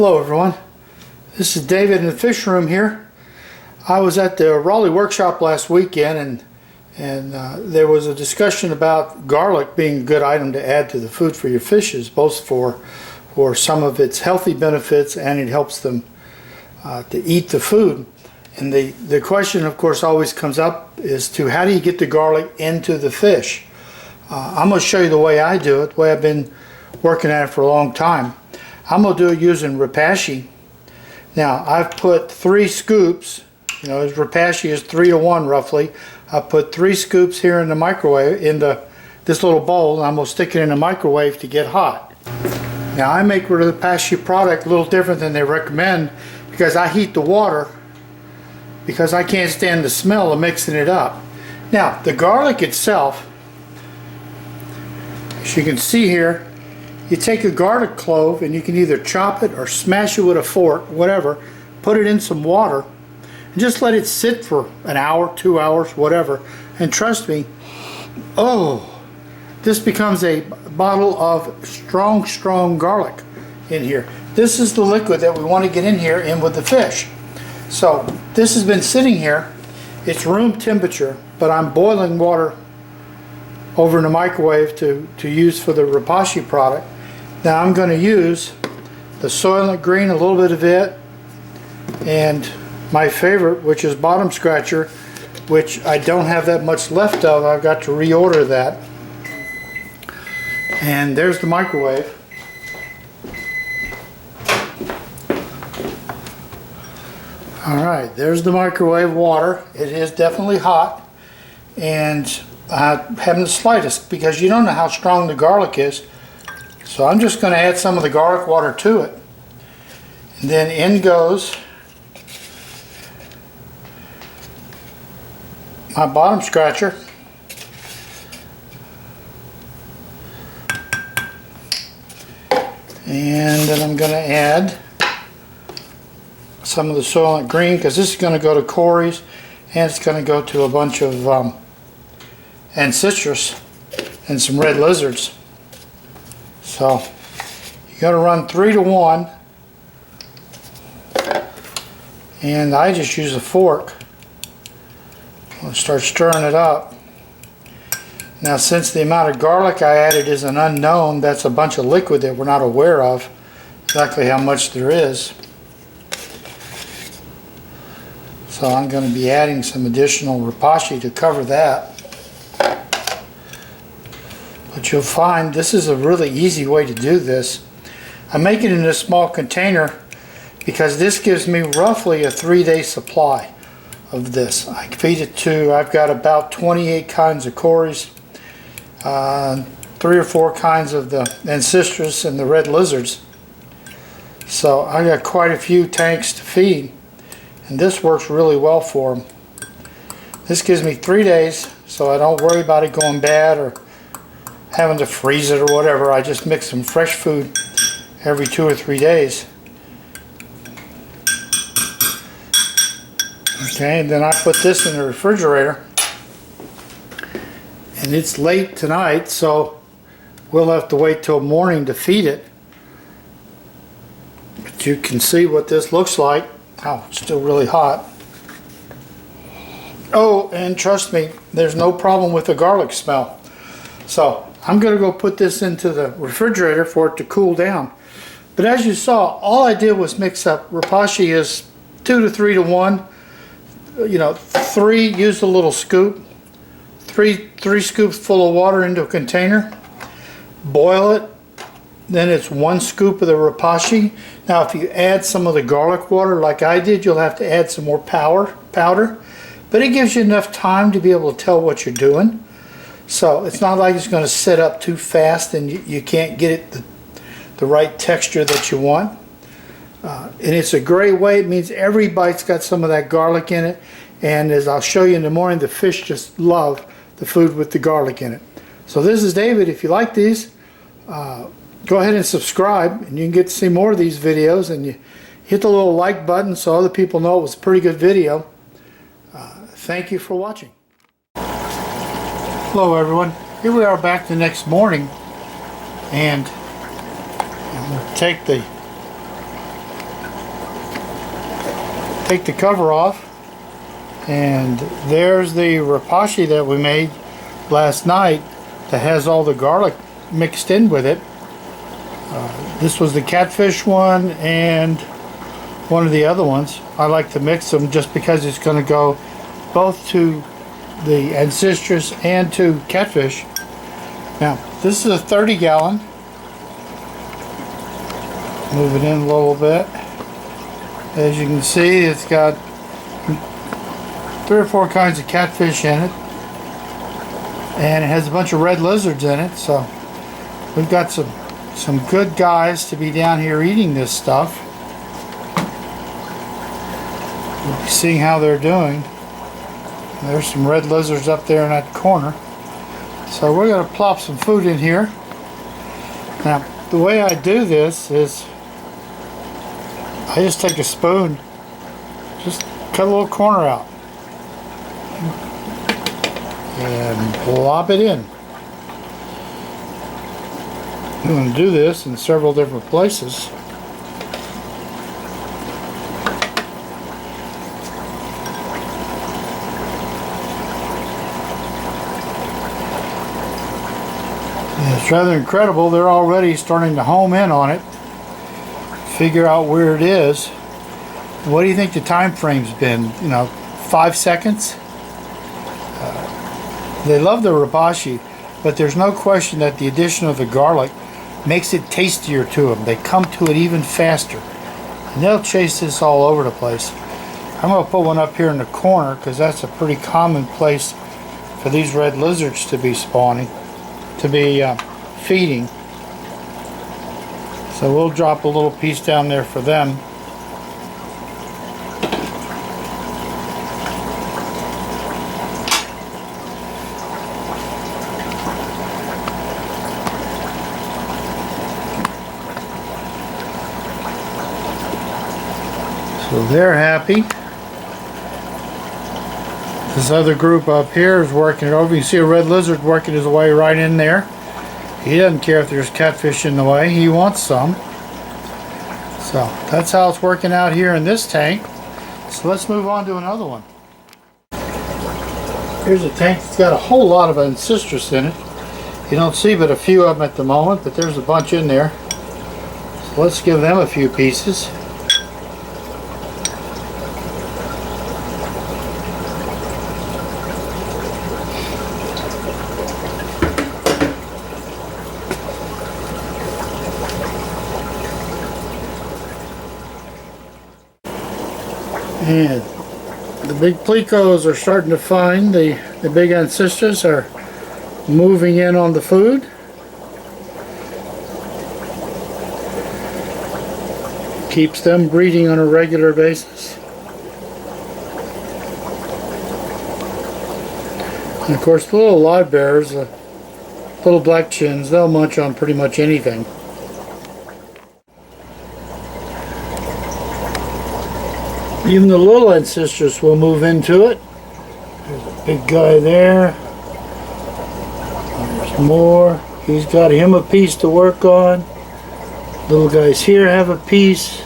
Hello everyone, this is David in the fish room here. I was at the Raleigh workshop last weekend and there was a discussion about garlic being a good item to add to the food for your fishes, both for some of its healthy benefits and it helps them to eat the food. And the question of course always comes up is to how do you get the garlic into the fish? I'm going to show you the way I do it, the way I've been working at it for a long time. I'm going to do it using Repashy. Now I've put 3 scoops, you know, Repashy is 3-to-1 roughly. I put 3 scoops here in the microwave, in this little bowl, and I'm going to stick it in the microwave to get hot. Now I make the Repashy product a little different than they recommend because I heat the water because I can't stand the smell of mixing it up. Now the garlic itself, as you can see here, you take a garlic clove and you can either chop it or smash it with a fork, whatever, put it in some water and just let it sit for an hour, 2 hours, whatever, and trust me, oh, this becomes a bottle of strong garlic in here. This is the liquid that we want to get in here in with the fish. So this has been sitting here, it's room temperature, but I'm boiling water over in the microwave to use for the Repashy product. Now I'm going to use the Soylent Green, a little bit of it, and my favorite, which is Bottom Scratcher, which I don't have that much left of. I've got to reorder that. And there's the microwave. Alright, there's the microwave water. It is definitely hot, and I haven't the slightest because you don't know how strong the garlic is. So I'm just going to add some of the garlic water to it. And then in goes my Bottom Scratcher. And then I'm going to add some of the Soylent Green because this is going to go to Corey's and it's going to go to a bunch of and citrus and some red lizards. So you got to run 3-to-1, and I just use a fork. I'll start stirring it up. Now since the amount of garlic I added is an unknown, that's a bunch of liquid that we're not aware of exactly how much there is. So I'm going to be adding some additional Repashy to cover that. But you'll find this is a really easy way to do this. I make it in a small container because this gives me roughly a 3-day supply of this. I feed it to, I've got about 28 kinds of Corys, 3 or 4 kinds of the Ancestris and the red lizards. So I got quite a few tanks to feed, and this works really well for them. This gives me 3 days, so I don't worry about it going bad or having to freeze it or whatever. I just mix some fresh food every 2 or 3 days. Okay, and then I put this in the refrigerator, and it's late tonight, so we'll have to wait till morning to feed it. But you can see what this looks like. Oh, it's still really hot. Oh, and trust me, there's no problem with the garlic smell. So I'm going to go put this into the refrigerator for it to cool down. But as you saw, all I did was mix up. Repashy is 2 to 3-to-1. You know, 3, use a little scoop. 3 scoops full of water into a container. Boil it. Then it's 1 scoop of the Repashy. Now if you add some of the garlic water like I did, you'll have to add some more powder. But it gives you enough time to be able to tell what you're doing. So it's not like it's going to set up too fast and you can't get it the right texture that you want. And it's a great way. It means every bite's got some of that garlic in it. And as I'll show you in the morning, the fish just love the food with the garlic in it. So this is David. If you like these, go ahead and subscribe and you can get to see more of these videos. And you hit the little like button so other people know it was a pretty good video. Thank you for watching. Hello everyone, here we are back the next morning, and I'm going to take the take the cover off, and there's the ripashi that we made last night that has all the garlic mixed in with it. This was the catfish one and one of the other ones. I like to mix them just because it's going to go both to the ancestors and to catfish. Now, this is a 30-gallon. Move it in a little bit. As you can see, it's got 3 or 4 kinds of catfish in it, and it has a bunch of red lizards in it. So we've got some good guys to be down here eating this stuff. We'll be seeing how they're doing. There's some red lizards up there in that corner. So we're going to plop some food in here. Now, the way I do this is I just take a spoon, just cut a little corner out, and plop it in. I'm going to do this in several different places. It's rather incredible. They're already starting to home in on it, figure out where it is. What do you think the time frame's been? 5 seconds? They love the ripashi, but there's no question that the addition of the garlic makes it tastier to them. They come to it even faster, and they'll chase this all over the place. I'm going to put one up here in the corner because that's a pretty common place for these red lizards to be spawning, to be feeding. So we'll drop a little piece down there for them. So they're happy. This other group up here is working it over. You can see a red lizard working his way right in there. He doesn't care if there's catfish in the way. He wants some. So that's how it's working out here in this tank. So let's move on to another one. Here's a tank that's got a whole lot of ancestors in it. You don't see but a few of them at the moment, but there's a bunch in there. So let's give them a few pieces. And the big plecos are starting to find the big ancestors are moving in on the food. Keeps them breeding on a regular basis. And of course the little live bears, the little black chins, they'll munch on pretty much anything. Even the little ancestors will move into it. There's a big guy there. There's more. He's got him a piece to work on. Little guys here have a piece.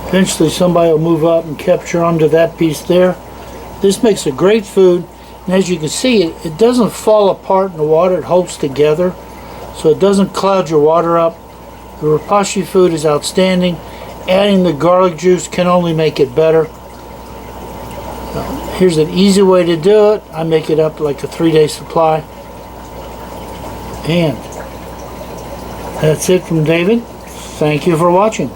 Eventually somebody will move up and capture onto that piece there. This makes a great food. And as you can see, it doesn't fall apart in the water. It holds together. So it doesn't cloud your water up. The ripashi food is outstanding. Adding the garlic juice can only make it better. Here's an easy way to do it. I make it up like a 3-day supply. And that's it from David. Thank you for watching.